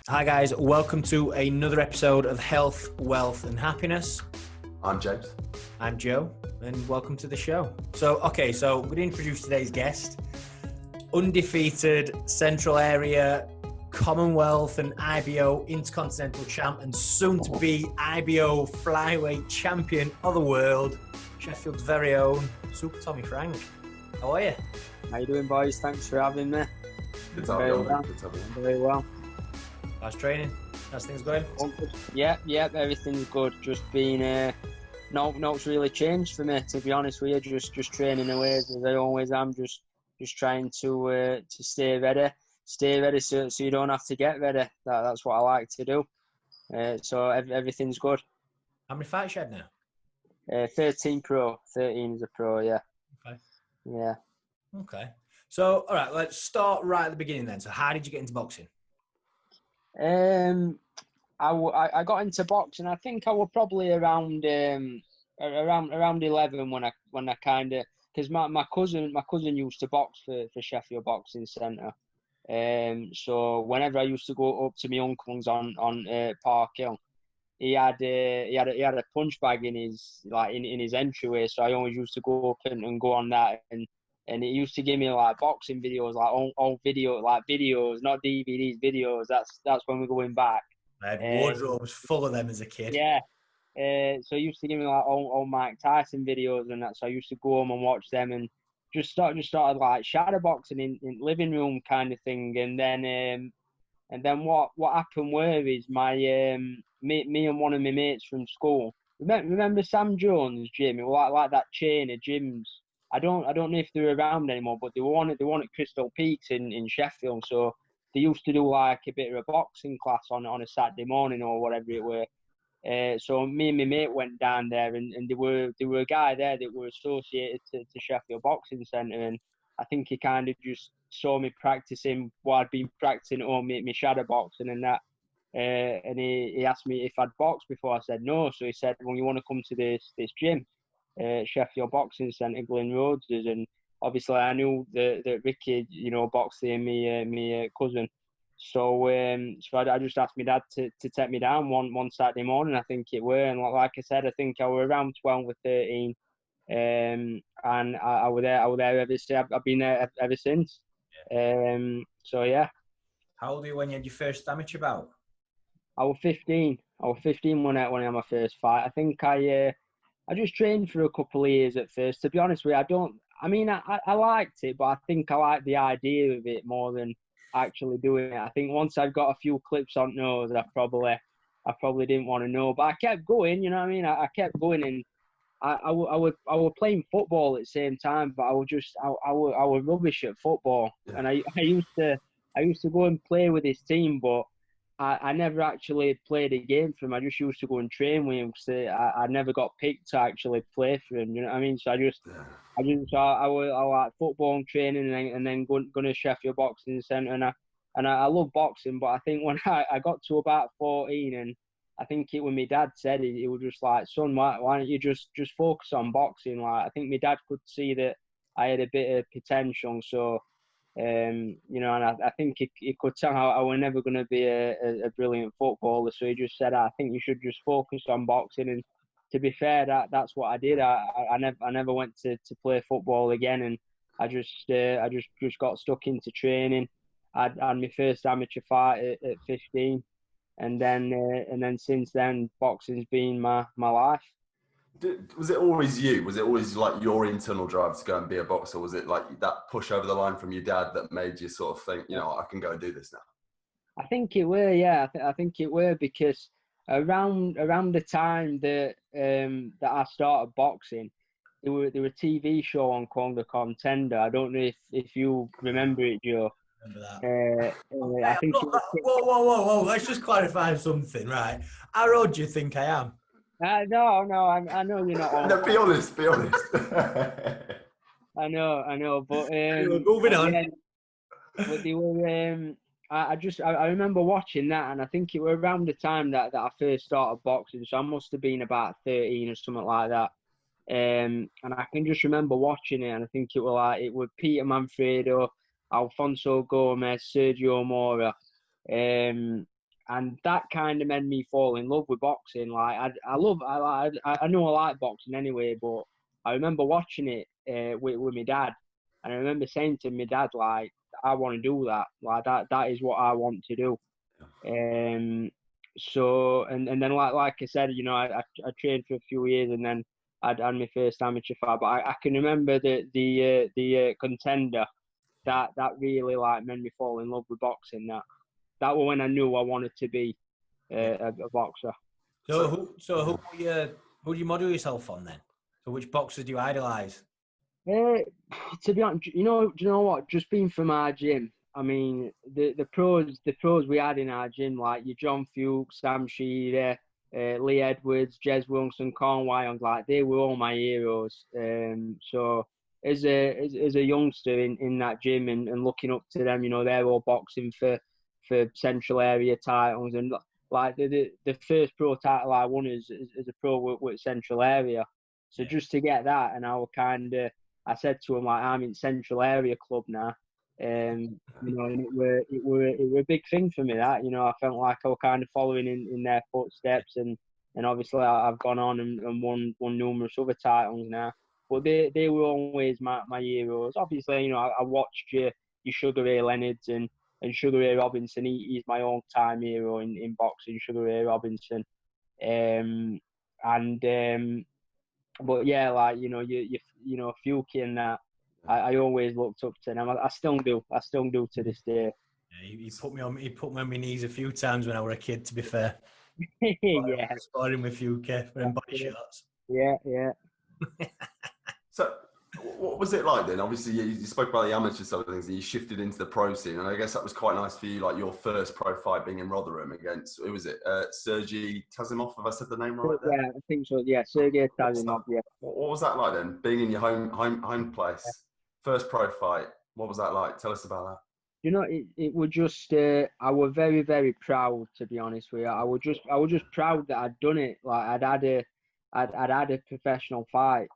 Hi guys, welcome to another episode of Health, Wealth and Happiness. I'm James. I'm Joe and welcome to the show. So we're going to introduce today's guest. Undefeated Central Area, Commonwealth and IBO Intercontinental Champ and soon to be IBO Flyweight Champion of the World, Sheffield's very own Super Tommy Frank. How are you? How you doing, boys? Thanks for having me. Good to have you on. Good to have you on. Very well. How's training? How's things going? Yeah, everything's good. Just been, no's really changed for me, to be honest with you. Just training away as I always am. Just trying to stay ready so you don't have to get ready. That's what I like to do. So everything's good. How many fights you had now? 13 is a pro, yeah. Okay. Yeah. Okay. So, all right, let's start right at the beginning then. So how did you get into boxing? I got into boxing. I think I was probably around 11 when I kind of, because my cousin used to box for Sheffield Boxing Centre. So whenever I used to go up to my uncle's on Park Hill, he had a punch bag in his entryway. So I always used to go up and go on that, and it used to give me like boxing videos, like old videos, not DVDs, videos. That's when we're going back. I had wardrobes full of them as a kid. Yeah. So it used to give me like old Mike Tyson videos and that. So I used to go home and watch them and just started like shadow boxing in living room kind of thing. And then what happened is me and one of my mates from school. Remember Sam Jones' gym? It was like that chain of gyms. I don't know if they're around anymore, but they were one at Crystal Peaks in Sheffield. So they used to do like a bit of a boxing class on a Saturday morning or whatever it were. So me and my mate went down there, and there were a guy there that were associated to Sheffield Boxing Centre, and I think he kind of just saw me practicing what I'd been practicing at home, my shadow boxing and that. And he asked me if I'd boxed before. I said no. So he said, "Well, you want to come to this gym? Sheffield Boxing Centre, Glyn Rhodes," and obviously I knew that Ricky, boxed there, me cousin. So I just asked my dad to take me down one Saturday morning, I think it were, and like I said, I think I were around 12 or 13, and I was there ever since. I've been there ever since. So yeah. How old were you when you had your first amateur bout? I was 15. I was 15 when I had my first fight. I think I just trained for a couple of years at first. To be honest with you, I liked it, but I think I liked the idea of it more than actually doing it. I think once I got a few clips on nose, I probably didn't want to know. But I kept going, you know what I mean? I kept going, and I was playing football at the same time, but I was rubbish at football. And I used to go and play with this team, but I never actually played a game for him. I just used to go and train with him because I never got picked to actually play for him. You know what I mean? So I like football and training, and then going to Sheffield Boxing Centre, and I love boxing. But I think when I got to about 14, and I think when my dad said it, he was just like, "Son, why don't you just focus on boxing?" Like I think my dad could see that I had a bit of potential, so. And I think he could tell I was never going to be a brilliant footballer. So he just said, "I think you should just focus on boxing." And to be fair, that's what I did. I never went to play football again, and I just got stuck into training. I had my first amateur fight at 15, and then since then, boxing's been my life. Was it always you? Was it always like your internal drive to go and be a boxer? Was it like that push over the line from your dad that made you sort of think, I can go and do this now? I think it were, yeah. I think it were because around the time that I started boxing, there were a TV show on called The Contender. I don't know if you remember it, Joe. Remember that. I think. Whoa! Let's just clarify something, right? How old do you think I am? No, I know you're not old. No, be honest. I know, but moving on. Yeah, but they were. I remember watching that, and I think it was around the time that I first started boxing, so I must have been about 13 or something like that. And I can just remember watching it, and I think it was Peter Manfredo, Alfonso Gomez, Sergio Mora, and that kind of made me fall in love with boxing. Like I know I like boxing anyway, but I remember watching it with my dad, and I remember saying to my dad, like, I want to do that. Like that is what I want to do. So and then like I said, you know, I trained for a few years, and then I'd had my first amateur fight. But I can remember the contender that really like made me fall in love with boxing. That was when I knew I wanted to be a boxer. So who do you model yourself on then? So which boxers do you idolise? To be honest, do you know what? Just being from our gym, I mean, the pros we had in our gym, like your John Fuchs, Sam Shearer, Lee Edwards, Jez Wilson, Corn Wyong, like they were all my heroes. So as a youngster in that gym and looking up to them, you know, they're all boxing for Central Area titles, and like the first pro title I won as a pro with Central Area. So just to get that, and I said to him, like, I'm in Central Area Club now. You know, and it were a big thing for me, that, you know, I felt like I was kind of following in their footsteps, and obviously I've gone on and won numerous other titles now. But they were always my heroes. Obviously, you know, I watched your Sugar Ray Leonards and Sugar Ray Robinson. He's my all-time hero in boxing, Sugar Ray Robinson. But yeah, like, you know, you know, Fuki and that, I always looked up to them. I still do to this day. Yeah, he put me on my knees a few times when I was a kid, to be fair. Yeah. Sparring with Fuki for them body shots. Yeah. So, what was it like then? Obviously, you spoke about the amateur side of things, and you shifted into the pro scene, and I guess that was quite nice for you. Like your first pro fight being in Rotherham against, who was it? Sergey Tazimov. Have I said the name right there? Yeah, I think so. Yeah, Sergey Tazimov. Yeah. What was that like then? Being in your home place, first pro fight. What was that like? Tell us about that. You know, it was just I was very, very proud, to be honest with you. I was just proud that I'd done it. Like I'd had a professional fight.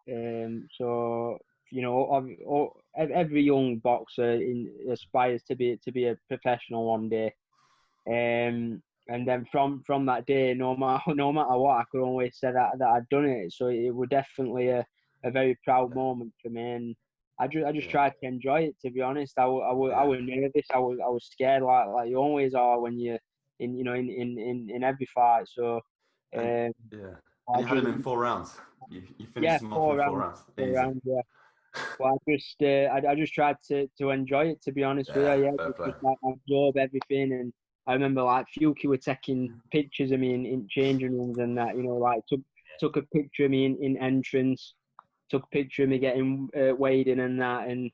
So, you know, every young boxer aspires to be a professional one day. And then from that day, no matter what, I could always say that I'd done it. So it was definitely a very proud moment for me. And I just tried to enjoy it, to be honest. I was nervous. I was scared, like you always are when you're in every fight. So you had him in 4 rounds. You finished him off in 4 rounds. Four rounds, yeah. Well, I just tried to enjoy it, to be honest with you. Yeah, just like absorb everything. And I remember like Fuki were taking pictures of me in changing rooms and that. You know, like took a picture of me in entrance. Took a picture of me getting weighed in and that, and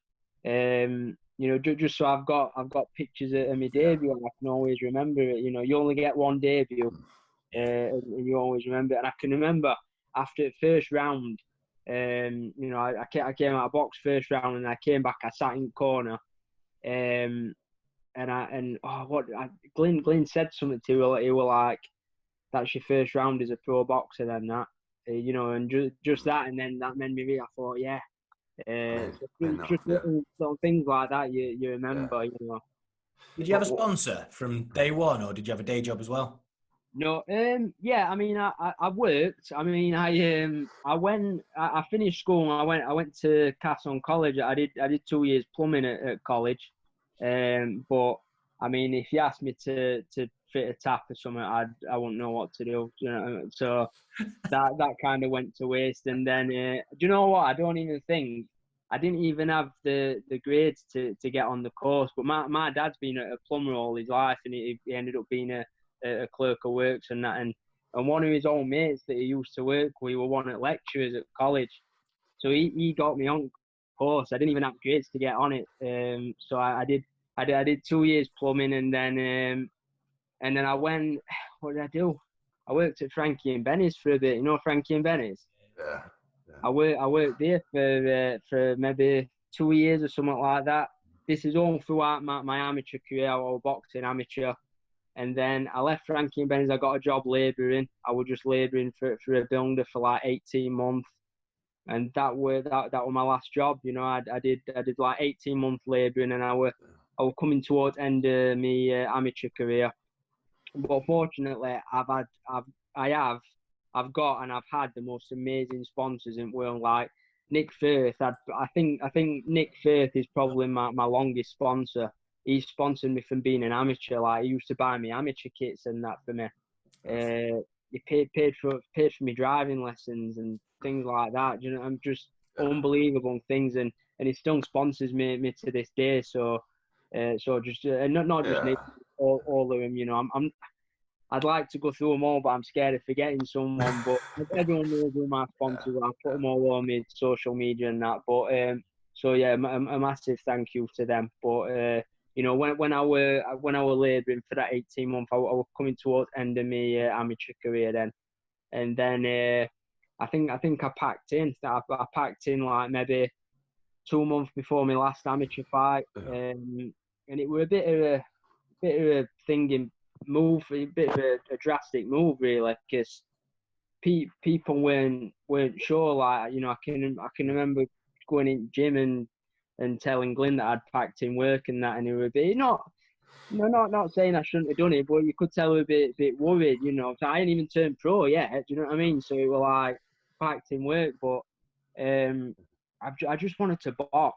you know, just so I've got pictures of my debut, and I can always remember it. You know, you only get one debut, and you always remember it. And I can remember after the first round, you know, I came out of box first round, and I came back. I sat in the corner, Glenn said something to her. He was like, "That's your first round as a pro boxer, then that." You know, and just that, and then that made me really. I thought, just little things like that you remember. You know. Did you have a sponsor from day one, or did you have a day job as well? No, yeah. I mean, I worked. I mean, I finished school and I went to Castle College. I did 2 years plumbing at college. But I mean, if you asked me to fit a tap or something, I wouldn't know what to do. You know, so that kind of went to waste. And then, do you know what? I didn't even have the grades to get on the course. But my dad's been a plumber all his life, and he ended up being a clerk of works and that. And one of his old mates that he used to work with, we were one of the lecturers at college. So he got me on course. I didn't even have grades to get on it. So I did 2 years plumbing, and then I went. What did I do? I worked at Frankie and Benny's for a bit. You know Frankie and Benny's? Yeah. I worked there for maybe 2 years or something like that. This is all throughout my amateur career. I was boxing amateur. And then I left Frankie and Benny's. I got a job labouring. I was just labouring for a builder for like 18 months. And that was my last job. You know, I did like 18 months labouring, and I was coming towards end of my amateur career. but fortunately, I've got and I've had the most amazing sponsors in the world, like Nick Firth. I think Nick Firth is probably my longest sponsor. He sponsored me from being an amateur. Like, he used to buy me amateur kits and that for me. He paid for me driving lessons and things like that. You know, I'm just unbelievable things, and he still sponsors me to this day. So just not just Nick, all of them. You know, I'd like to go through them all, but I'm scared of forgetting someone. But everyone knows who my sponsors are. I put them all on my social media and that. But so yeah, a massive thank you to them. But you know, when I were labouring for that 18 month, I was coming towards the end of my amateur career then, and then I think I packed in. I packed in like maybe 2 months before my last amateur fight, and it was a bit of a thing move, a bit of a drastic move really, because people weren't sure. Like, you know, I can remember going in gym and telling Glyn that I'd packed in work and that, and he would be not saying I shouldn't have done it, but you could tell he was a bit worried, you know. So I ain't even turned pro yet, do you know what I mean? So it was like packed in work, but I just wanted to box.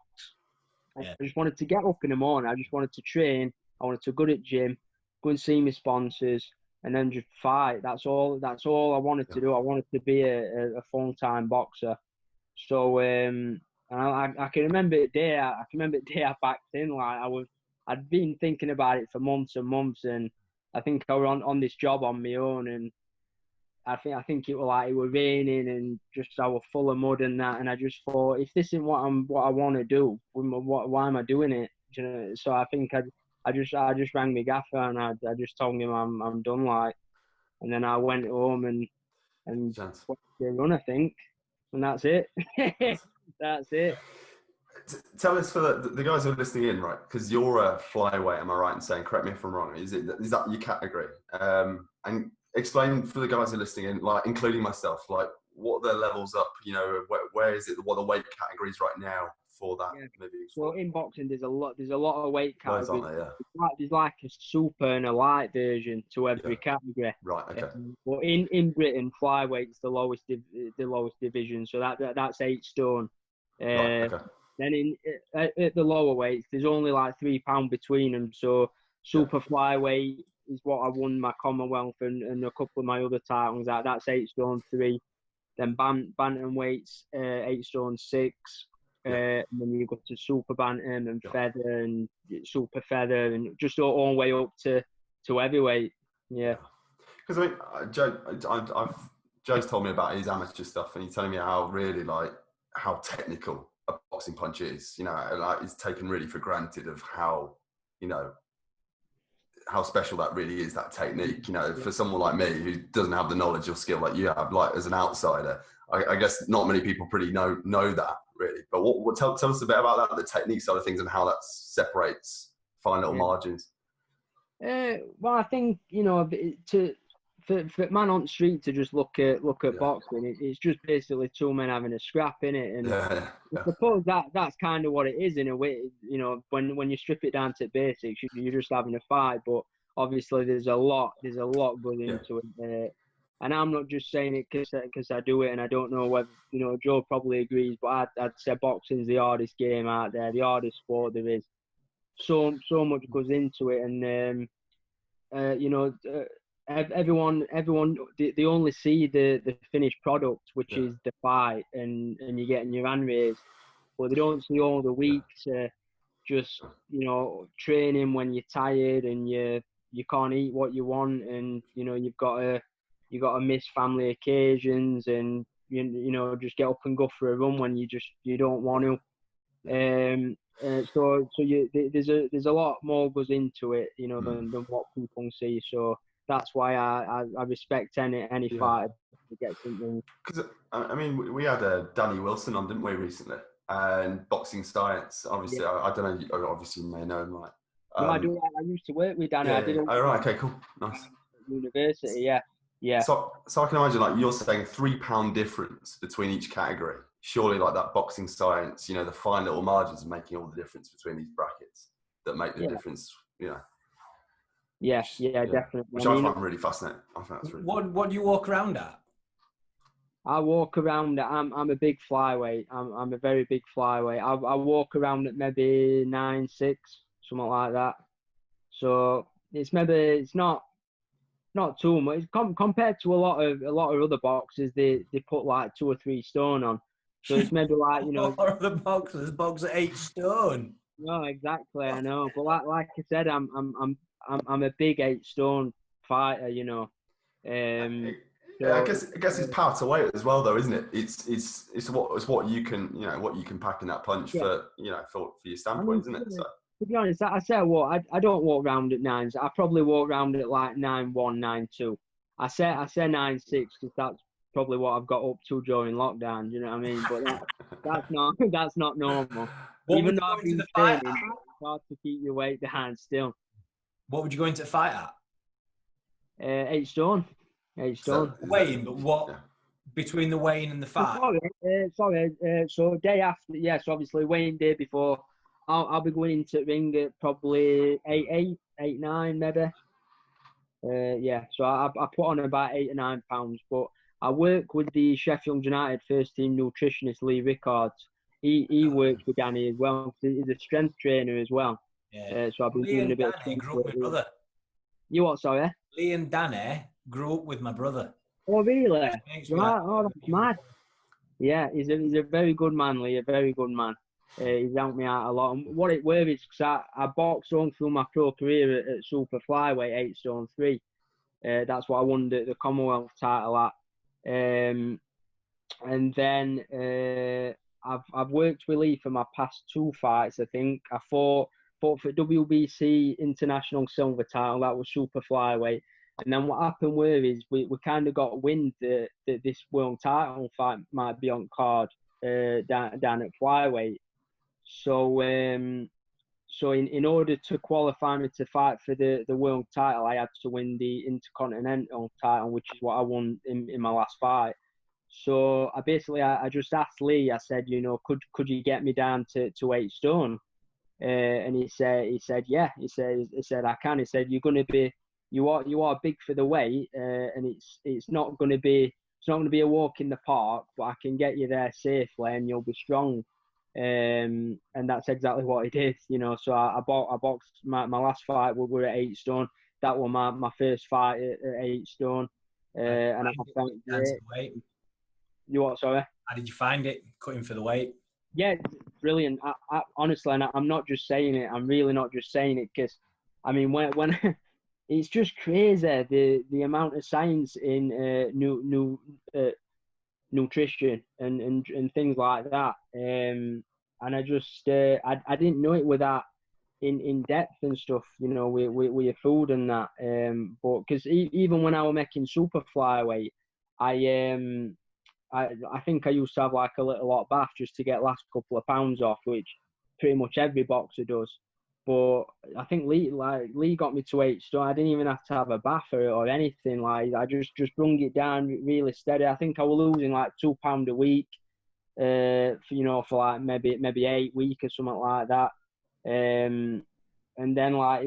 I just wanted to get up in the morning. I just wanted to train. I wanted to go to the gym, go and see my sponsors, and then just fight. That's all I wanted to do. I wanted to be a full-time boxer. So and I can remember the day. I backed in. Like, I'd been thinking about it for months and months, and I think I was on this job on my own, and I think it was raining and just I was full of mud and that, and I just thought, if this isn't what I want to do, why am I doing it? Do you know? So I think I just rang my gaffer and I just told him I'm done, like, and then I went home and went to run, I think, and that's it. That's it. Tell us, for the guys who are listening in, right? Because you're a flyweight, am I right in saying? Correct me if I'm wrong. Is that your category? And explain for the guys who are listening in, like including myself, like what are their levels up? You know, where is it? What are the weight categories right now for that? Yeah. Maybe. So in boxing, there's a lot of weight categories. Those aren't there, yeah. There's like a super and a light version to every category. Right. Okay. But in Britain, flyweight's the lowest division, so that's 8 stone. Right. Okay. Then at the lower weights, there's only like £3 between them. So super flyweight is what I won my Commonwealth and a couple of my other titles. That's 8 stone 3. Then bantamweight's 8 stone 6. And then you go to super bantam and feather and super feather and just all the way up to heavyweight. Yeah. Because I mean, Joe's told me about his amateur stuff, and he's telling me how technical a boxing punch is. You know, like, it's taken really for granted of how, you know, how special that really is, that technique. You know, for someone like me who doesn't have the knowledge or skill that you have, like as an outsider, I guess not many people pretty know that really. But tell us a bit about that, the technique side of things, and how that separates fine little margins. Well, I think, you know, for man on the street to just look at boxing, it's just basically two men having a scrap in it, and I suppose that's kind of what it is in a way. You know, when you strip it down to basics, you're just having a fight, but obviously there's a lot goes into it. And I'm not just saying it because I do it, and I don't know whether, you know, Joe probably agrees, but I'd say boxing's the hardest game out there, the hardest sport there is. So much goes into it, and you know, everyone they only see the finished product, which is the fight, and you're getting your hand raised, but they don't see all the weeks just, you know, training when you're tired and you can't eat what you want, and you know you've got to miss family occasions, and you know just get up and go for a run when you don't want to. So there's a lot more goes into it, you know, than what people see. So that's why I respect any fighter that gets something. Because I mean, we had Danny Wilson on, didn't we, recently? And boxing science, obviously. I don't know. Obviously, you may know him, like. No, I do. I used to work with Danny. Oh, right. Okay. Cool. Nice. University. Yeah. So I can imagine, like, you're saying £3 difference between each category. Surely, like, that boxing science, you know, the fine little margins are making all the difference between these brackets that make the difference, you know. Yeah, Which, yeah, definitely. which I find really fascinating. I think that's really cool. What do you walk around at? I walk around. I'm a big flyweight. I'm a very big flyweight. I walk around at maybe 9'6", something like that. So it's not too much compared to a lot of other boxers. They put like 2 or 3 stone on. So it's maybe like, you know. Or the boxers box at 8 stone. No, exactly. I know, but like I said, I'm a big 8 stone fighter. You know. Yeah, So I guess it's power to weight as well, though, isn't it? It's what you can, what you can pack in that punch yeah. for, for your standpoint, isn't it? So To be honest, I say I don't walk around at nines. I probably walk around at like 9'1", 9'2". I say 9'6" because that's probably what I've got up to during lockdown. You know what I mean? But that's not that's not normal. What would Even you though go I've into been the fight training, at? it's hard to keep your weight down still. What would you go into the fight at? 8 stone, 8 stone. Weighing, but what yeah. between the weighing and the fight? Sorry. So day after, yes, obviously weighing day before, I'll be going into the ring at probably 8, 9 maybe. Yeah, so I put on about 8 or 9 pounds, but I work with the Sheffield United first team nutritionist Lee Rickards. He works with Danny as well. He's a strength trainer as well. Yeah. So I've been Lee doing and a bit of Danny strength grew up with my work. brother. You what? Sorry. Lee and Danny grew up with my brother. Oh really? Thanks, Right. Oh, that's mad. Yeah, he's a very good man, Lee. A very good man. He's helped me out a lot. And what it were is because I boxed on through my pro career at super flyweight 8 stone 3. That's what I won the Commonwealth title at. And then I've worked with Lee for my past 2 fights. I think I fought for WBC International Silver title. That was super flyweight. And then what happened is we kind of got wind that this world title fight might be on card down at flyweight. So in order to qualify me to fight for the world title, I had to win the Intercontinental title, which is what I won in my last fight. So I just asked Lee. I said, could you get me down to 8 stone? And he said yeah. He said I can. He said you are big for the weight, and it's not going to be a walk in the park, but I can get you there safely and you'll be strong. And that's exactly what he did. So I boxed my last fight. We were at 8 stone. That was my first fight at 8 stone. And I found weight. You what? Sorry. How did you find it? Cutting for the weight. Yeah, brilliant. I honestly, and I'm not just saying it. I'm really not just saying it because, I mean, when it's just crazy the amount of science in nutrition and things like that. And I just I didn't know it with that in depth and stuff. With your food and that. But because even when I was making super flyweight, I think I used to have like a little hot bath just to get last couple of pounds off, which pretty much every boxer does. But I think Lee got me to 8 stone. I didn't even have to have a bath or anything. Like I just brung it down really steady. I think I was losing like £2 a week, for like maybe 8 weeks or something like that. And then like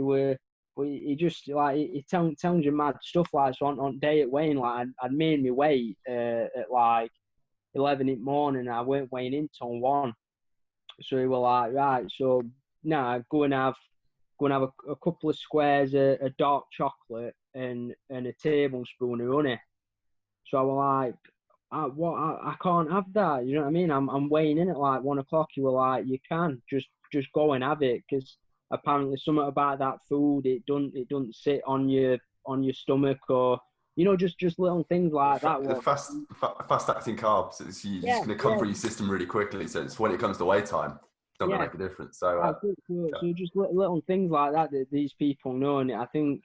he just like he tells you mad stuff like so on day at weighing. Like I'd made me weight at like 11 in the morning. I weren't weighing in till 1. So he was like, right, so now go and have a couple of squares of dark chocolate and a tablespoon of honey. So I was like, I can't have that. You know what I mean? I'm weighing in at like 1 o'clock. You were like, you can just go and have it because apparently something about that food it doesn't sit on your stomach or just little things like that. The fast acting carbs, it's just going to come through your system really quickly. So it's when it comes to weigh time, it's not going to make a difference. So, so just little things like that these people know, and I think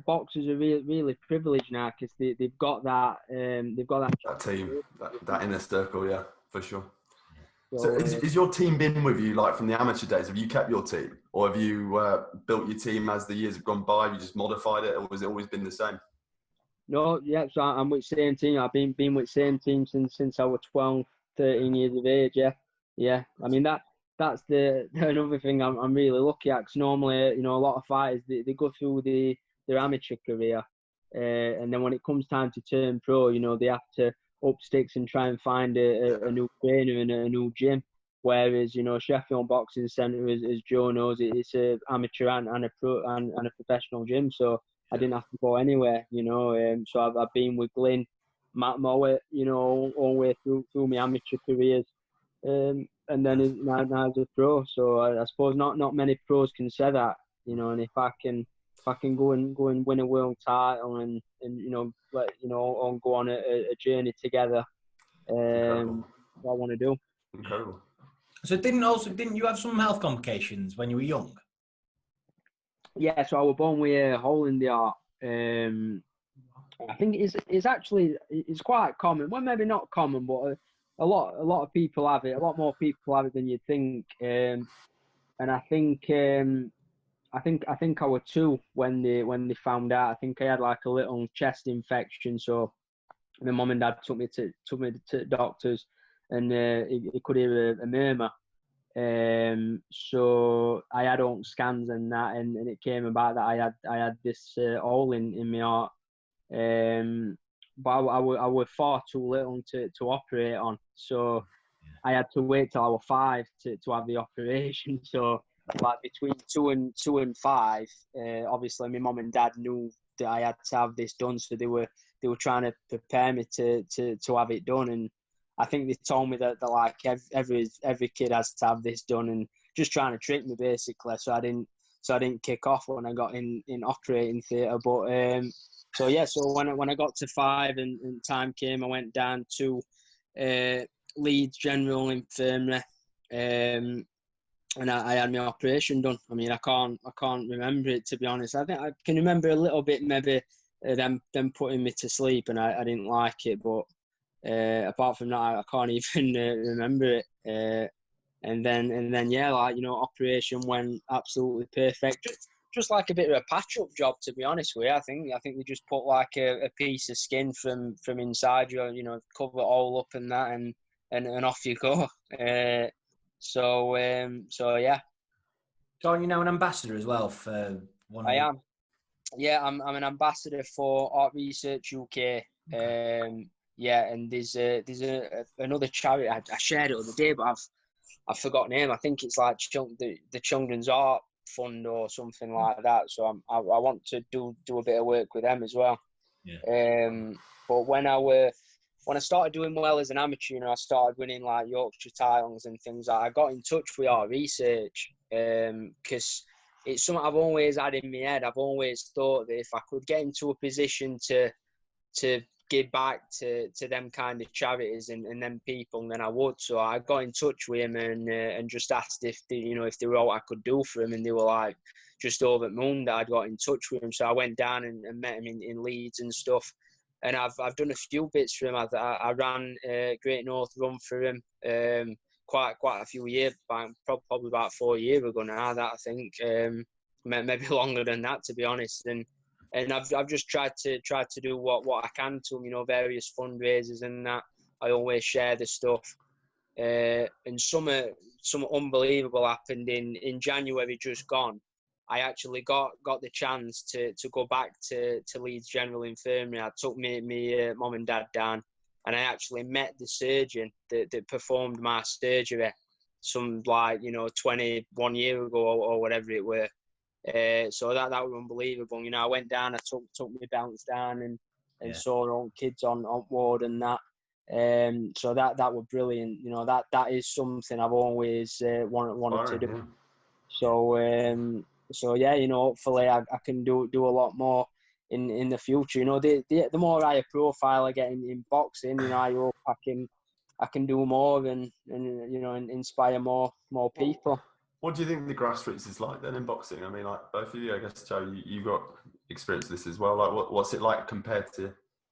boxers are really privileged now because they've got that that team, that inner circle, yeah, for sure. So is your team been with you like from the amateur days? Have you kept your team, or have you built your team as the years have gone by? Have you just modified it, or has it always been the same? No, yeah, so I'm with the same team. I've been with the same team since I was 12, 13 years of age. Yeah. I mean that that's another thing I'm really lucky at, because normally, you know, a lot of fighters, they go through their amateur career, and then when it comes time to turn pro, you know, they have to up sticks and try and find a new trainer and a new gym. Whereas, you know, Sheffield Boxing Centre, as Joe knows, it's a amateur and a pro and a professional gym. So I didn't have to go anywhere, you know. So I've been with Glyn, Matt Mowat, you know, all the way through my amateur careers. And then now as a pro. So I suppose not many pros can say that, you know. And if I can go and win a world title and you know, and go on a journey together, what I want to do. Incredible. So didn't you have some health complications when you were young? Yeah, so I was born with a hole in the heart. I think it's actually quite common. Well, maybe not common, but a lot of people have it. A lot more people have it than you'd think. And I think I was 2 when they found out. I think I had like a little chest infection. So my mum and dad took me to doctors, and he could hear a murmur. So I had all scans and that, and it came about that I had this hole in my heart. But I was far too little to operate on, so I had to wait till I was 5 to have the operation. So like between 2 and 5, obviously my mum and dad knew that I had to have this done, so they were trying to prepare me to have it done. And I think they told me that like every kid has to have this done, and just trying to trick me basically. So I didn't kick off when I got in operating theatre. But so when I got to 5 and time came, I went down to Leeds General Infirmary, and I had my operation done. I mean, I can't remember it, to be honest. I think I can remember a little bit, maybe them putting me to sleep, and I didn't like it. But apart from that, I can't even remember it. And then yeah, like, you know, operation went absolutely perfect. Just like a bit of a patch-up job, to be honest with you. I think they just put like a piece of skin from inside you know, cover it all up and that, and off you go. So yeah. So you're now an ambassador as well for one. I am. Yeah, I'm an ambassador for Art Research UK. Yeah, and there's another charity. I shared it the other day, but I've forgotten the name. I think it's like the Children's Art Fund or something like that. So I want to do a bit of work with them as well. Yeah. But when I started doing well as an amateur, you know, I started winning like Yorkshire titles and things like that. I got in touch with Art Research because it's something I've always had in my head. I've always thought that if I could get into a position to give back to them kind of charities and them people, then I would. So I got in touch with him and just asked if there were all I could do for him, and they were like just over the moon that I'd got in touch with him. So I went down and met him in Leeds and stuff, and I've done a few bits for him. I ran Great North Run for him quite a few years back, probably about 4 years ago now. That I think maybe longer than that, to be honest. And I've just tried to do what I can to them, you know, various fundraisers and that. I always share the stuff. And some unbelievable happened in January just gone. I actually got the chance to go back to Leeds General Infirmary. I took me mum and dad down, and I actually met the surgeon that performed my surgery some 21 years ago or whatever it were. So that was unbelievable. You know, I went down, I took my balance down and saw our own kids on ward and that. So that was brilliant. You know, that is something I've always wanted to do. So yeah, you know, hopefully I can do a lot more in the future. You know, the more higher profile I get in boxing, you know, I hope I can do more and you know, and inspire more people. What do you think the grassroots is like then in boxing? I mean, like both of you, I guess, Joe, you've got experience with this as well. Like, what's it like compared to,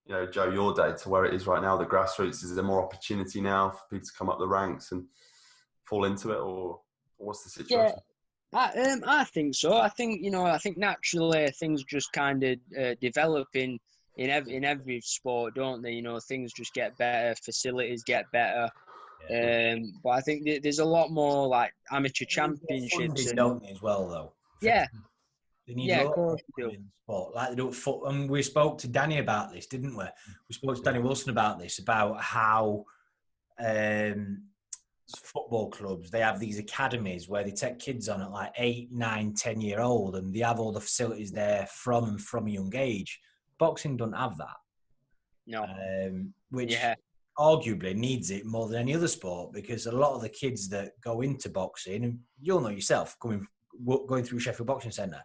you know, Joe, your day to where it is right now? The grassroots, is there more opportunity now for people to come up the ranks and fall into it, or what's the situation? Yeah, I think so. I think naturally things just kind of develop in every sport, don't they? You know, things just get better, facilities get better. But I think there's a lot more like amateur Funding, championships. don't they, as well, though? Yeah. They need Yeah, a of lot course more they do. in sport, like they do at foot. And we spoke to Danny about this, didn't we? We spoke to Danny Wilson about this, about how football clubs, they have these academies where they take kids on at like 8, 9, 10-year old, and they have all the facilities there from a young age. Boxing don't have that. No. Which arguably needs it more than any other sport, because a lot of the kids that go into boxing, and you'll know yourself, going through Sheffield Boxing Centre,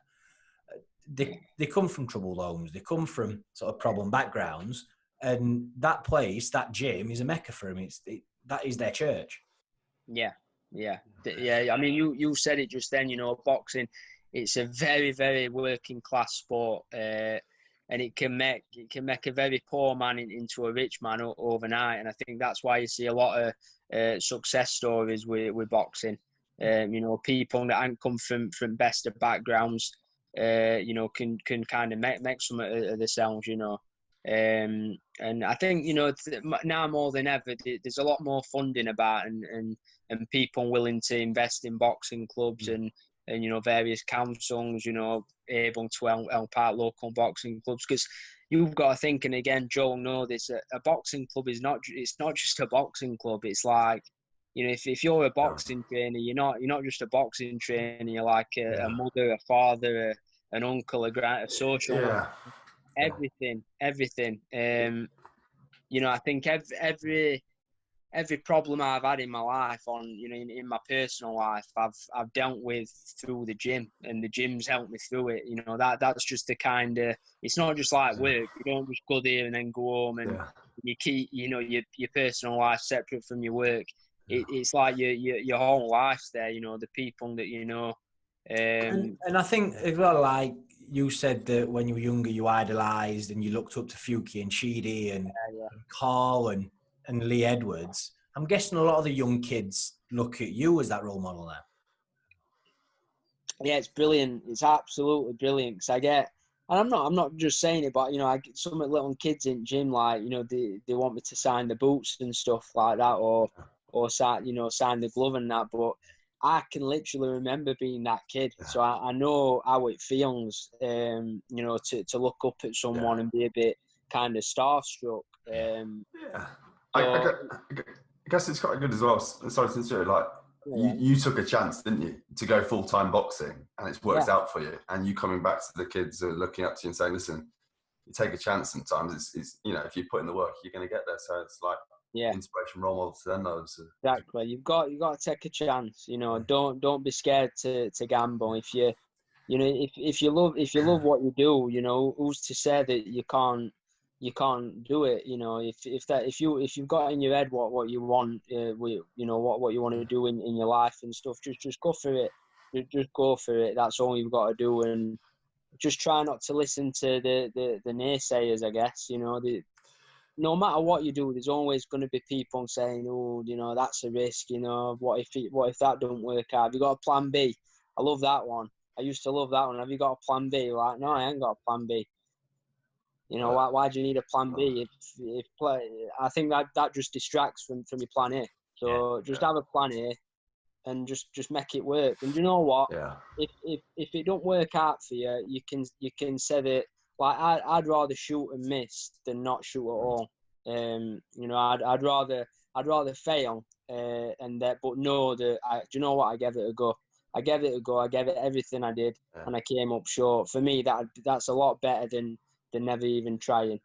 they come from troubled homes, they come from sort of problem backgrounds, and that place, that gym, is a mecca for them. That is their church. Yeah. I mean, you said it just then. Boxing, it's a very, very working class sport, and it can make a very poor man into a rich man overnight. And I think that's why you see a lot of success stories with boxing. People that haven't come from best of backgrounds, can kind of make some of themselves. And I think now more than ever, there's a lot more funding about and people willing to invest in boxing clubs and various councils able to help out local boxing clubs, because you've got to think, and again Joel know this, a boxing club is not just a boxing club. It's like, if you're a boxing trainer, you're not just a boxing trainer, you're like a mother, a father, an uncle, a social worker. Everything. I think every problem I've had in my life, in my personal life, I've dealt with through the gym, and the gym's helped me through it. That's just the kind of, it's not just like work. You don't just go there and then go home and you keep your personal life separate from your work. It's like your whole life's there. The people that and I think as well, like you said, that when you were younger you idolised and you looked up to Fuki and Chidi and Carl and Lee Edwards. I'm guessing a lot of the young kids look at you as that role model now. Yeah, it's brilliant. It's absolutely brilliant, because I get, and I'm not just saying it, but I get some little kids in gym, like they want me to sign the boots and stuff like that, or sign the glove and that. But I can literally remember being that kid, so I know how it feels, to look up at someone and be a bit kind of starstruck. I guess it's quite good as well. Sorry to interrupt. Like you took a chance, didn't you, to go full-time boxing, and it's worked out for you. And you coming back to the kids who are looking up to you and saying, "Listen, you take a chance sometimes. It's if you put in the work, you're going to get there." So it's like inspiration, role model to them. Exactly. You've got to take a chance. Don't be scared to gamble. If you if you love what you do, who's to say that you can't do it? If you've got in your head what you want, what you want to do in your life and stuff, just go for it. Just go for it. That's all you've got to do, and just try not to listen to the naysayers. I guess no matter what you do, there's always going to be people saying, "Oh, that's a risk. What if that don't work out? Have you got a plan B?" I love that one. I used to love that one. Have you got a plan B? Like, no, I ain't got a plan B. Why do you need a plan B? I think that just distracts from your plan A. So just have a plan A and just make it work. And you know what? Yeah. If it don't work out for you, you can say that. Like I'd rather shoot and miss than not shoot at all. I'd rather fail but know that do you know what? I gave it a go. I gave it everything I did, and I came up short. For me, that's a lot better than never even trying.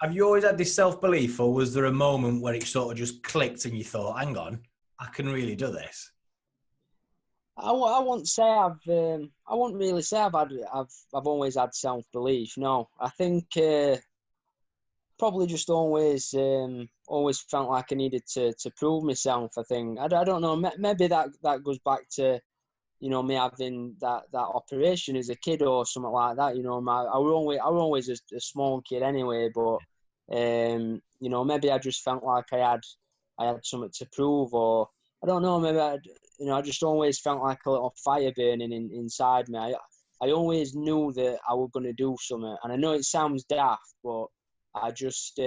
Have you always had this self-belief, or was there a moment where it sort of just clicked and you thought, "Hang on, I can really do this"? I won't really say I've always had self-belief. No, I think probably just always felt like I needed to prove myself. I think I don't know. Maybe that goes back to me having that operation as a kid or something like that. I was always a small kid anyway. But maybe I just felt like I had something to prove, or I don't know. Maybe I just always felt like a little fire burning inside me. I always knew that I was going to do something. And I know it sounds daft, but I just,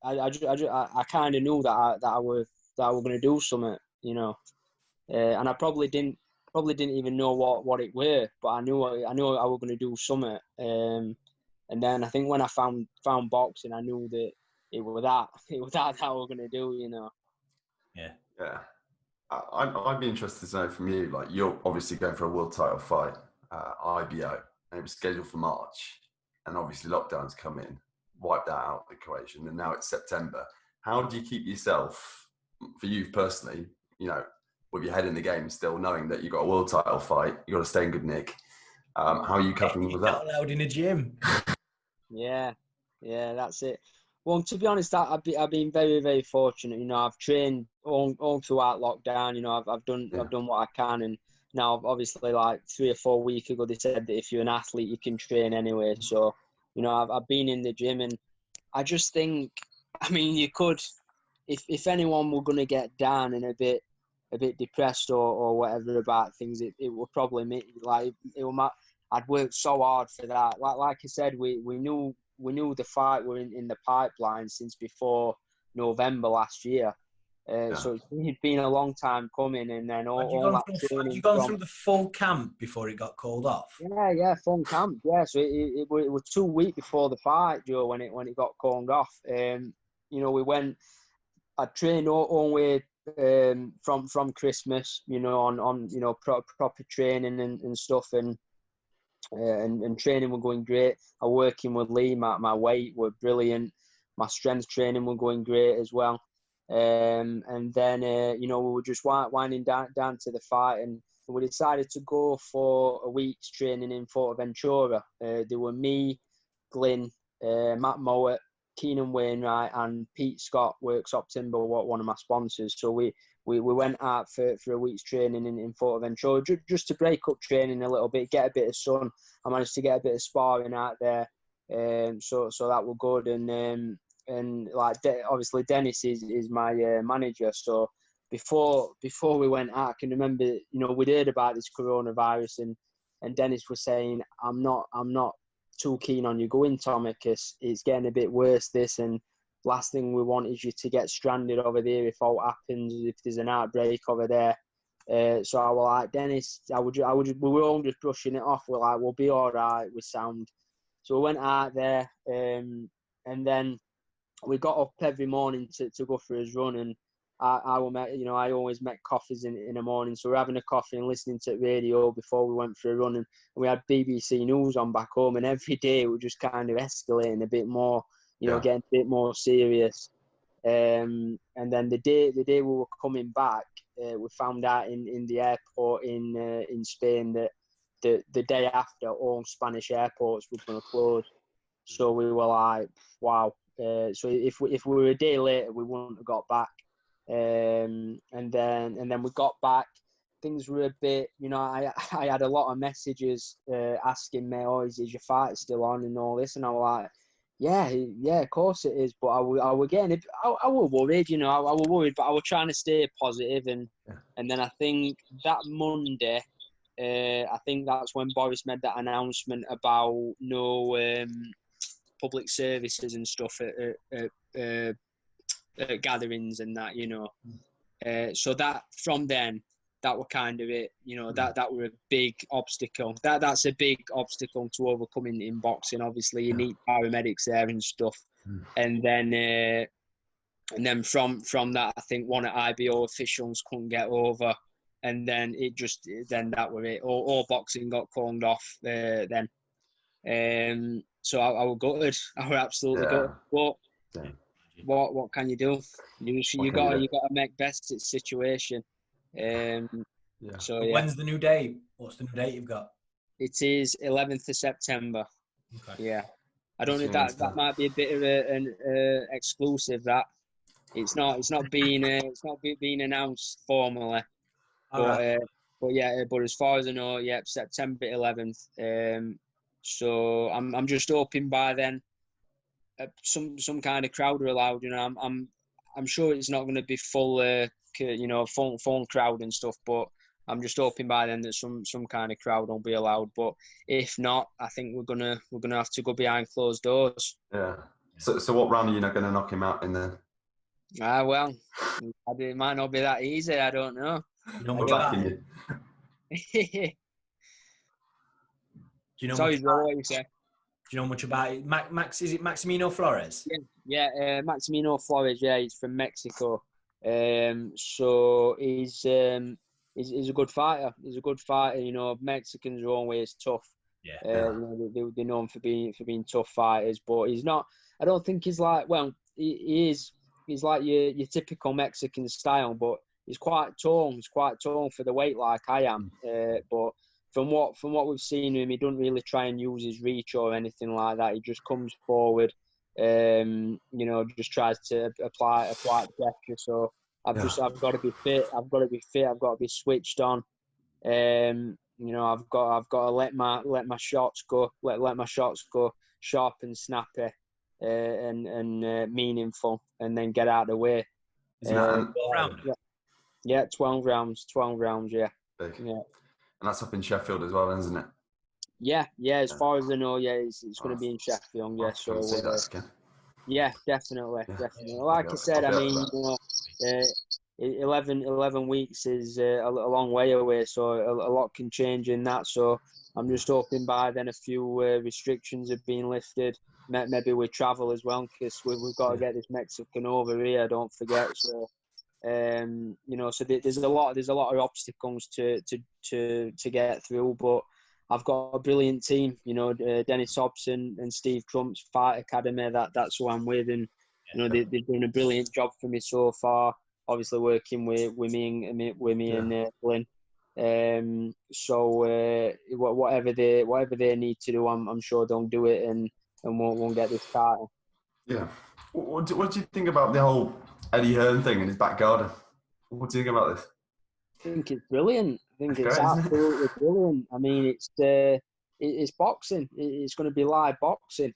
I kind of knew that I was going to do something, you know, and I probably didn't even know what it were, but I knew I was going to do something. And then I think when I found boxing, I knew that it was that I was going to do, you know. Yeah. Yeah. I'd be interested to know from you, like, you're obviously going for a world title fight, IBO, and it was scheduled for March, and obviously lockdowns come in, wipe that out of the equation, and now it's September. How do you keep yourself, for you personally, you know, with your head in the game still, knowing that you've got a world title fight, you've got to stay in good nick? How are you coping with You're that? not allowed in a gym. Yeah, that's it. Well, to be honest, I've been very, very fortunate. You know, I've trained all throughout lockdown. You know, I've done what I can, and now obviously, like 3 or 4 weeks ago, they said that if you're an athlete, you can train anyway. So, you know, I've been in the gym, and I just think, I mean, you could, if anyone were going to get down and a bit depressed or whatever about things, it would probably me. Like it will. I'd worked so hard for that. Like I said, we knew the fight were in the pipeline since before November last year. So it's been a long time coming, and then all that training. Had you gone through the full camp before it got called off? Yeah, full camp. Yeah, so it was 2 weeks before the fight, Joe, when it got called off. You know, we went. I trained all way from Christmas. You know, on you know proper training and stuff, and training were going great. I working with Lee, my weight were brilliant. My strength training were going great as well. And then you know, we were just winding down to the fight, and we decided to go for a week's training in Fuerteventura. There were me, Glyn, Matt Mowat, Keenan Wainwright, and Pete Scott works up Timber, one of my sponsors. So we went out for a week's training in Fuerteventura just to break up training a little bit, get a bit of sun. I managed to get a bit of sparring out there, so that was good. And like obviously Dennis is my manager. So before we went out, I can remember, you know, we'd heard about this coronavirus, and Dennis was saying, I'm not too keen on you going, Tommy, because it's getting a bit worse, this, and last thing we want is you to get stranded over there if all happens, if there's an outbreak over there. So I was like, Dennis, we were all just brushing it off. We're like, we'll be all right, we're sound. So we went out there, and then we got up every morning to go for his run, and I always make coffees in the morning. So we're having a coffee and listening to the radio before we went for a run, and we had BBC News on back home, and every day we were just kind of escalating a bit more, you know, getting a bit more serious. And then the day we were coming back, we found out in the airport in Spain that the day after all Spanish airports were going to close. So we were like, wow. So if we were a day later, we wouldn't have got back. And then we got back. Things were a bit, you know, I had a lot of messages asking me, oh, is your fight still on and all this? And I was like, yeah, of course it is. But I was worried, you know, I was worried, but I was trying to stay positive. And then I think that Monday, I think that's when Boris made that announcement about no public services and stuff at gatherings and that, you know. So that from then, that were kind of it, you know, that were a big obstacle. That's a big obstacle to overcome in boxing. Obviously, you need paramedics there and stuff. And then from that, I think one of IBO officials couldn't get over, and then that were it. All boxing got called off then. So I was gutted. I was absolutely gutted. But what can you do? You got to make best of the situation. So when's the new date? What's the new date you've got? It is 11th of September. Okay. Yeah, I don't know if that might be a bit of an exclusive. That it's not being announced formally. But as far as I know, September 11th. So I'm just hoping by then some kind of crowd are allowed. You know, I'm sure it's not going to be full crowd and stuff, but I'm just hoping by then that some kind of crowd will be allowed. But if not, I think we're gonna have to go behind closed doors. Yeah. So what round are you not going to knock him out in then? Well, it might not be that easy. I don't know. You know We're much about backing it? you. Do you know Sorry, much Joe, about what you say? Do you know much about it? Is it Maximino Flores? Yeah, Maximino Flores. Yeah, he's from Mexico. So he's a good fighter. He's a good fighter. You know, Mexicans are always tough. Yeah. You know, they're known for being tough fighters, but he's not. I don't think he's like. Well, he is. He's like your typical Mexican style, but he's quite tall. He's quite tall for the weight, like I am. But from what we've seen of him, he doesn't really try and use his reach or anything like that. He just comes forward. You know, just tries to apply pressure. So I've got to be fit. I've got to be switched on. You know, I've got to let my shots go. Let my shots go sharp and snappy, and meaningful, and then get out of the way. Isn't that 12 round? Yeah, 12 rounds. 12 rounds. Yeah. big? Yeah. And that's up in Sheffield as well, isn't it? Yeah. As far as I know, yeah, it's going to be in Sheffield. Yeah. I'll come see that again. Yeah, definitely. Like I said, I mean, you know, 11 weeks is a long way away, so a lot can change in that. So I'm just hoping by then a few restrictions have been lifted. Maybe we travel as well, because we've got to get this Mexican over here. Don't forget. So, you know, so there's a lot of obstacles to get through, but I've got a brilliant team, you know, Dennis Hobson and Steve Crump's Fight Academy. That's who I'm with, and you know they've done a brilliant job for me so far. Obviously working with me and Glyn. So whatever they need to do, I'm sure they'll do it, and won't get this title. Yeah. What do you think about the whole Eddie Hearn thing in his back garden? What do you think about this? I think it's brilliant. I think it's great, absolutely brilliant. I mean, it's boxing. It's going to be live boxing.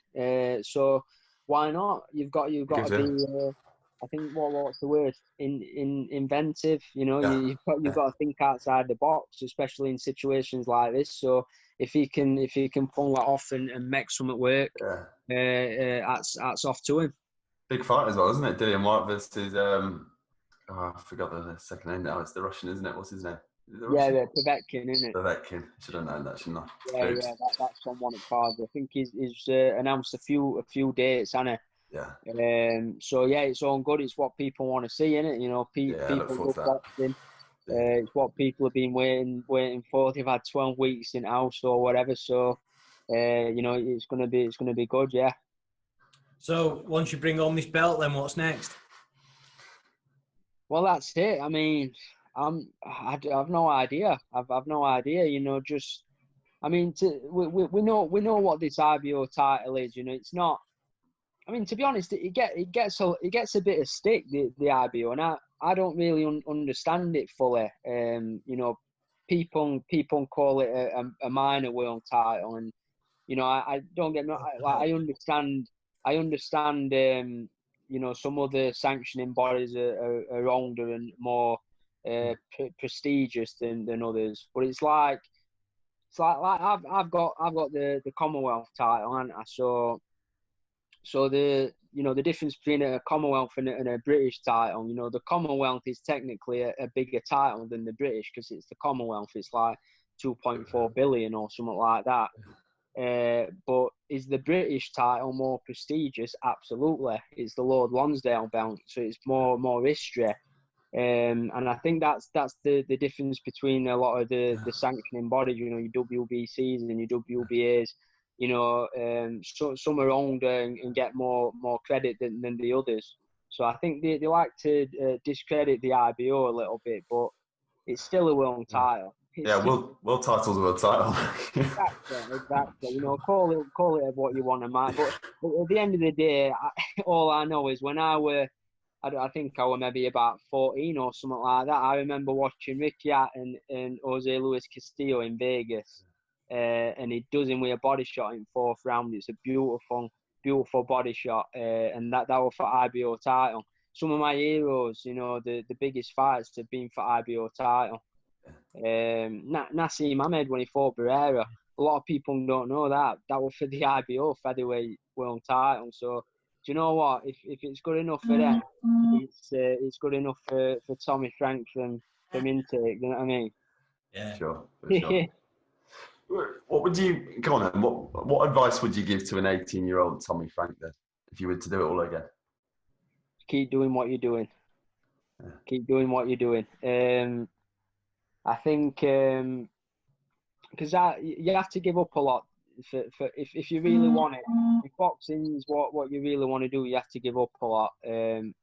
So why not? You've got to be. I think what's the word? Inventive. You know, Yeah. you've got to think outside the box, especially in situations like this. So if he can pull that off and make something work, hats off to him. Big fight as well, isn't it? Dillian White versus I forgot the second name now. It's the Russian, isn't it? What's his name? Yeah, Povetkin, isn't it? Povetkin. Should have known that, shouldn't I? Yeah, that's on one of the cards. I think he's announced a few dates, hasn't he? Yeah. So yeah, it's all good. It's what people want to see, isn't it? You know, people love boxing. It's what people have been waiting for. They've had 12 weeks in house or whatever. So, you know, it's gonna be good. Yeah. So once you bring home this belt, then what's next? Well, that's it. I mean, I've no idea. I've no idea. You know, just I mean, we know what this IBO title is. You know, it's not. I mean, to be honest, it gets a bit of stick, the IBO, and I don't really understand it fully. You know, people call it a minor world title, and you know, I don't get I understand. You know, some other sanctioning bodies are older and more prestigious than others, but it's like I've got the Commonwealth title, and so the difference between a Commonwealth and a British title, you know, the Commonwealth is technically a bigger title than the British, because it's the Commonwealth. It's like 2.4 billion or something like that. But is the British title more prestigious? Absolutely. It's the Lord Lonsdale belt, so it's more history. And I think that's the difference between a lot of the sanctioning bodies. You know, your WBCs and your WBAs. You know, so some are older and get more credit than the others. So I think they like to discredit the IBO a little bit, but it's still a world title. World title's a world title. Exactly. You know, call it what you want to mind. But at the end of the day, all I know is when I think I was maybe about 14 or something like that. I remember watching Ricky Hart and Jose Luis Castillo in Vegas. And he does him with a body shot in fourth round. It's a beautiful body shot, and that was for IBO title. Some of my heroes, you know, the biggest fights have been for IBO title. Nassim Ahmed when he fought Barrera, a lot of people don't know that was for the IBO featherweight world title. So you know what? If it's good enough for them, it's good enough for Tommy Frank from Intake. You know what I mean? Yeah. Sure, for sure. What would you go on then? What advice would you give to an 18-year-old Tommy Frank then, if you were to do it all again? Keep doing what you're doing. Yeah. Keep doing what you're doing. I think because you have to give up a lot for if you really want it. If boxing's what you really want to do, you have to give up a lot. When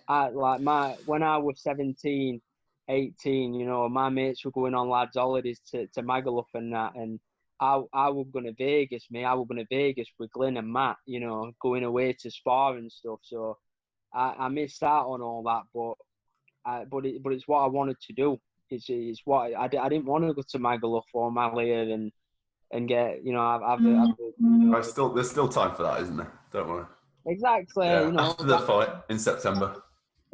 I was 17, 18, you know, my mates were going on lads' holidays to Magaluf and that, and I was going to Vegas, mate. I was going to Vegas with Glenn and Matt, you know, going away to spar and stuff. So I missed out on all that, but it's what I wanted to do. It's what I didn't want to go to Magaluf or Malia and get, you know, There's still time for that, isn't there? Don't worry. Exactly. Yeah, you know, after the fight in September.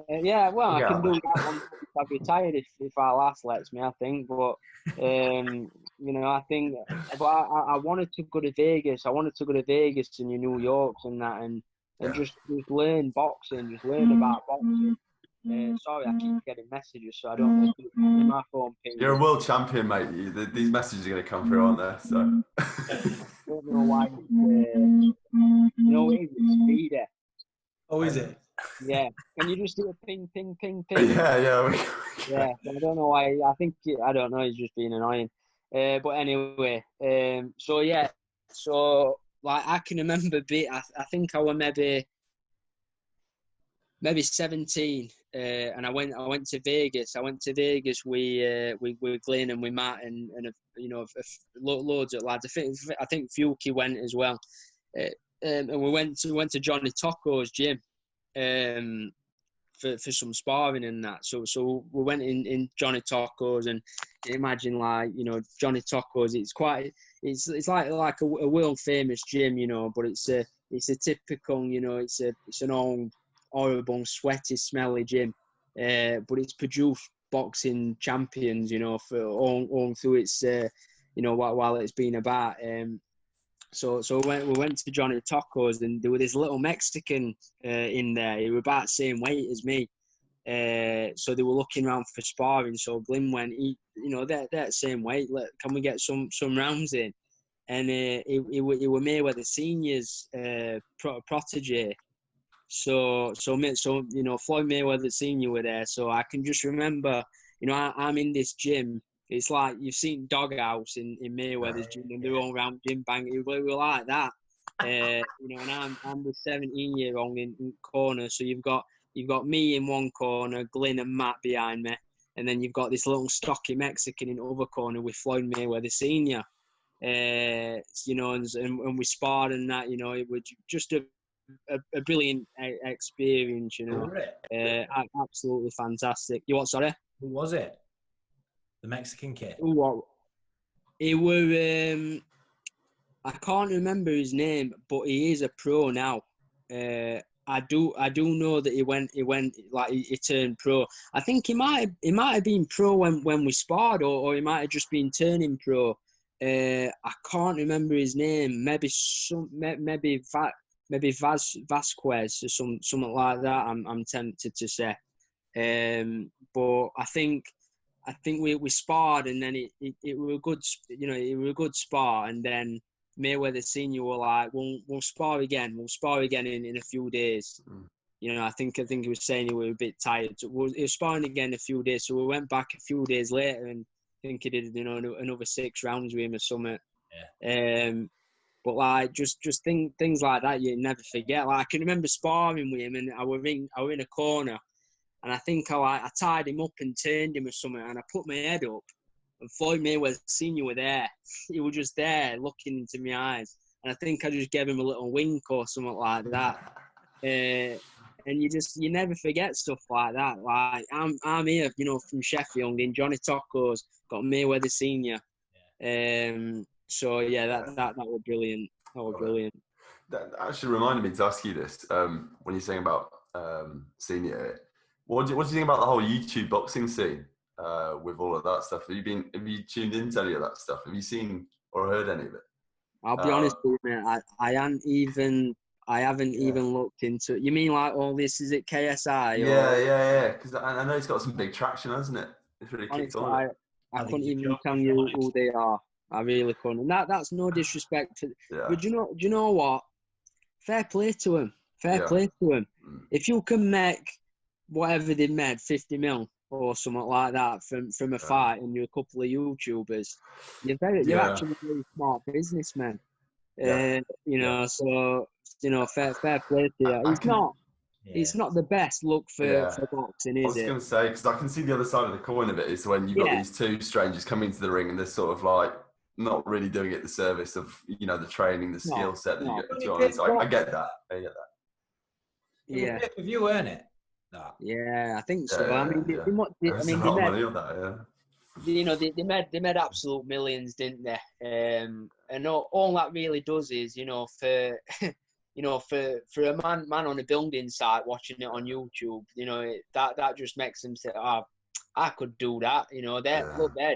I can do that once I've retired if our last lets me, I think. But you know, I think. But I wanted to go to Vegas. I wanted to go to Vegas and New York and that, and just learn boxing, just learn about boxing. Sorry, I keep getting messages, so I don't know if my phone ping. You're a world champion, mate. These messages are going to come through, aren't they? So. I don't know why. No, it's speeder. Oh, is it? Yeah. Can you just do a ping, ping, ping, ping? Yeah. Yeah. I don't know why. I don't know. He's just being annoying. But anyway, so yeah. So like I can remember, I think I was maybe 17, and I went to Vegas. I went to Vegas with Glenn and with Matt and you know loads of lads. I think Fuki went as well, and we went to Johnny Tocco's gym, for some sparring and that. So we went in Johnny Tocco's, and imagine like, you know, Johnny Tocco's. It's like a world famous gym, you know, but it's a typical, you know, it's an old horrible, sweaty, smelly gym, but it's produced boxing champions, you know, for all through its, you know, while it's been about. So we went to Johnny Tocco's, and there was this little Mexican in there. He was about the same weight as me. So they were looking around for sparring. So Glyn went, you know, they're the same weight. Can we get some rounds in? And it were Mayweather Senior's protege. So you know, Floyd Mayweather Senior were there. So I can just remember, you know, I'm in this gym. It's like you've seen Doghouse in Mayweather's gym, and they're all around gym banging. We were like that, you know. And I'm the 17-year-old in corner. So you've got me in one corner, Glenn and Matt behind me, and then you've got this little stocky Mexican in the other corner with Floyd Mayweather Senior. You know, and we sparred and that. You know, it was just a brilliant experience. You know, absolutely fantastic. You what? Sorry. Who was it? The Mexican kid. What? He were. I can't remember his name, but he is a pro now. I do know that he went like he turned pro. I think he might have been pro when we sparred, or he might have just been turning pro. I can't remember his name. Maybe Vasquez or something like that. I'm tempted to say. But I think we sparred, and then it was a good, you know, it was a good spar, and then Mayweather Senior were like, we'll spar again in a few days. You know, I think he was saying he was a bit tired. So he was sparring again in a few days, so we went back a few days later, and I think he did, you know, another 6 rounds with him or something. Yeah. But like just things like that you never forget. Like I can remember sparring with him, and I were in a corner. And I think I tied him up and turned him or something, and I put my head up, and Floyd Mayweather Senior were there. He was just there looking into my eyes, and I think I just gave him a little wink or something like that. And you never forget stuff like that. Like I'm here, you know, from Sheffield in Johnny Tocco's, got Mayweather Senior. So yeah, that was brilliant. That was brilliant. That actually reminded me to ask you this when you're saying about Senior. What do you think about the whole YouTube boxing scene with all of that stuff? Have you tuned into any of that stuff? Have you seen or heard any of it? I'll be honest with you, mate. I I haven't even looked into it. You mean like all this is at KSI? Yeah. Because I know it's got some big traction, hasn't it? It's really kicked Honestly, on. I couldn't even tell you who they are. I really couldn't. And that's no disrespect to. Yeah. But do you know what? Fair play to them. Fair play to them. If you can make whatever they made, 50 mil or something like that from a fight, and you're a couple of YouTubers, you're actually a very smart businessman. You know, so fair play to you. It's not the best look for boxing, is it? I was going to say, because I can see the other side of the coin of it is when you've got these two strangers coming into the ring and they're sort of like not really doing it the service of, you know, the training, the skill set that you get to join. So I get that. Yeah. If you earn it. Yeah, I think so. Yeah, I mean, There's they a lot of money on that, you know, they made absolute millions, didn't they? And all that really does is, you know, for for a man on a building site watching it on YouTube, you know, that just makes them say, "Oh, I could do that." You know, they're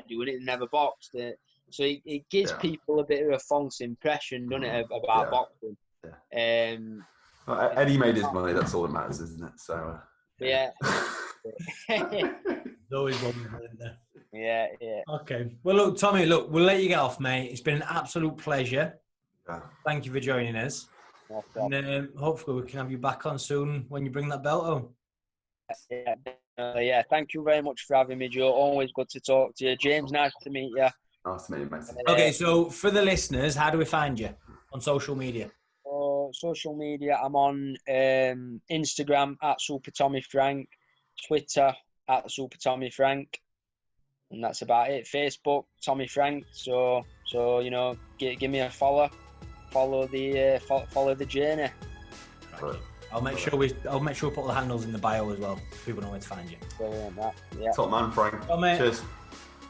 doing it and never boxed it, so it gives people a bit of a false impression, doesn't it, about boxing? Yeah. Well, Eddie made his money. That's all that matters, isn't it? So. Yeah. There's always one, isn't there? Yeah. Okay. Well, look, Tommy, we'll let you get off, mate. It's been an absolute pleasure. Yeah. Thank you for joining us. And hopefully we can have you back on soon when you bring that belt home. Yeah. Thank you very much for having me, Joe. Always good to talk to you. James, nice to meet you. Nice to meet you, mate. Okay, so for the listeners, how do we find you on social media? Social media, I'm on Instagram at Super Tommy Frank, Twitter at Super Tommy Frank, and that's about it. Facebook, Tommy Frank. So you know, give me a follow the journey. Right. I'll make sure we put all the handles in the bio as well. So people know where to find you. Brilliant, Top man, Frank. Well, mate, cheers.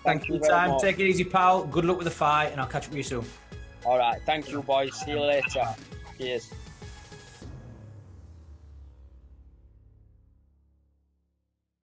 Thank you for your time. Take it easy, pal. Good luck with the fight, and I'll catch up with you soon. All right. Thank you, boys. See you later. Cheers.